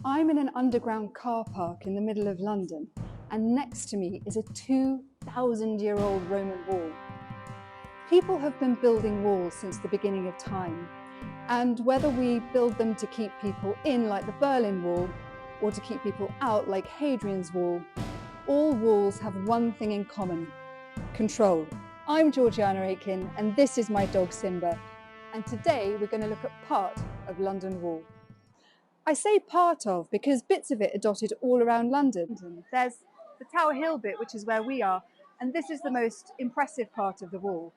I'm in an underground car park in the middle of London, and next to me is a 2,000-year-old Roman wall. People have been building walls since the beginning of time, and whether we build them to keep people in like the Berlin Wall or to keep people out like Hadrian's Wall, all walls have one thing in common: control. I'm Georgiana Aitken, and this is my dog Simba, and today we're going to look at part of London Wall. I say part of because bits of it are dotted all around London. There's the Tower Hill bit, which is where we are, and this is the most impressive part of the wall.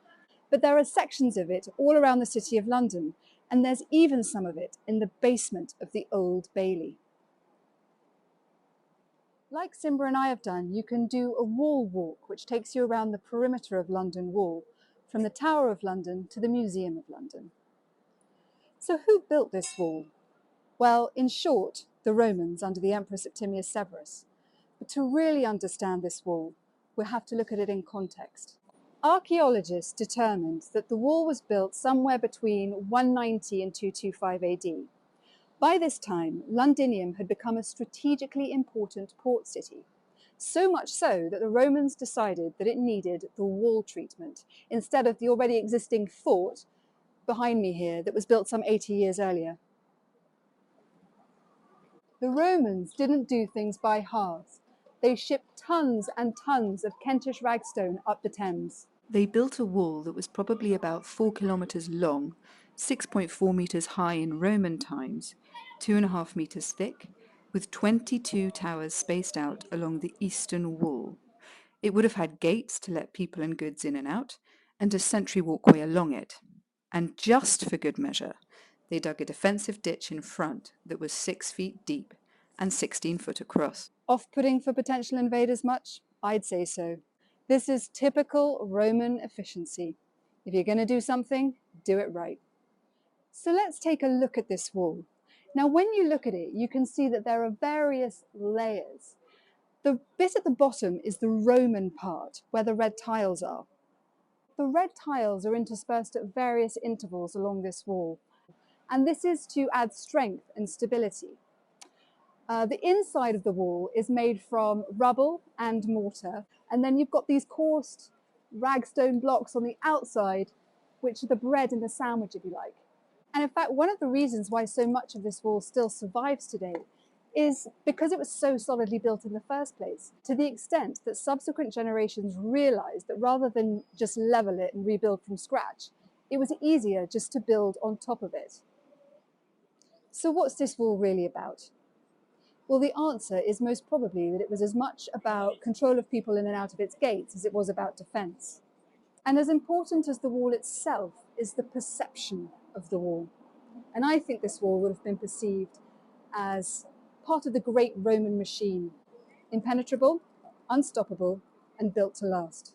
But there are sections of it all around the City of London, and there's even some of it in the basement of the Old Bailey. Like Simba and I have done, you can do a wall walk, which takes you around the perimeter of London Wall, from the Tower of London to the Museum of London. So who built this wall? Well, in short, the Romans under the Emperor Septimius Severus. But to really understand this wall, we have to look at it in context. Archaeologists determined that the wall was built somewhere between 190 and 225 AD. By this time, Londinium had become a strategically important port city, so much so that the Romans decided that it needed the wall treatment instead of the already existing fort behind me here that was built some 80 years earlier. The Romans didn't do things by halves. They shipped tons and tons of Kentish ragstone up the Thames. They built a wall that was probably about 4 kilometres long, 6.4 metres high in Roman times, 2.5 metres thick, with 22 towers spaced out along the eastern wall. It would have had gates to let people and goods in and out, and a sentry walkway along it. And just for good measure, they dug a defensive ditch in front that was 6 feet deep and 16 foot across. Off-putting for potential invaders much? I'd say so. This is typical Roman efficiency. If you're going to do something, do it right. So let's take a look at this wall. Now, when you look at it, you can see that there are various layers. The bit at the bottom is the Roman part, where the red tiles are. The red tiles are interspersed at various intervals along this wall, and this is to add strength and stability. The inside of the wall is made from rubble and mortar, and then you've got these coursed ragstone blocks on the outside, which are the bread in the sandwich, if you like. And in fact, one of the reasons why so much of this wall still survives today is because it was so solidly built in the first place, to the extent that subsequent generations realized that rather than just level it and rebuild from scratch, it was easier just to build on top of it. So what's this wall really about? Well, the answer is most probably that it was as much about control of people in and out of its gates as it was about defense. And as important as the wall itself is the perception of the wall. And I think this wall would have been perceived as part of the great Roman machine, impenetrable, unstoppable, and built to last.